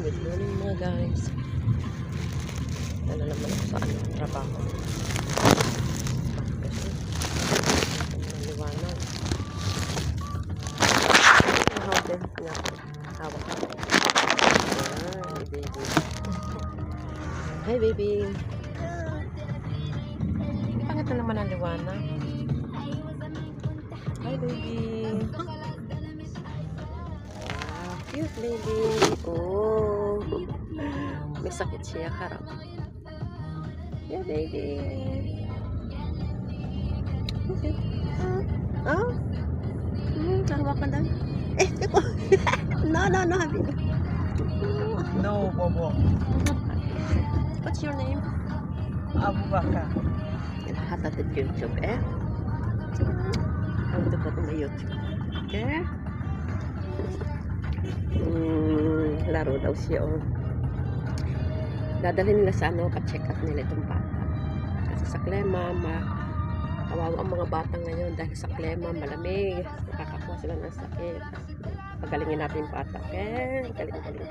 Good morning mga guys. Ano naman ako sa trabaho. Kasi naliwanag. Hawak nga. Hawak ako. Hi baby. Hi baby. Bakit na naman ang liwanag? Hi baby. Cute baby. Oh. May sakit siya harap. Yeah baby. Okay. Oh. Hawakan daw. Eko. No, habibi. No, Bobo. What's your name? Abu Bakar. Hatatit YouTube Ang dapat na YouTube. Okay? Laro daw siya dadalhin nila sa pa-check up nila itong bata kasi sa klema kawawa ang mga bata ngayon dahil sa klema malamig, nakakakuha sila ng sakit. Pagalingin natin yung bata, okay? Galing ka na.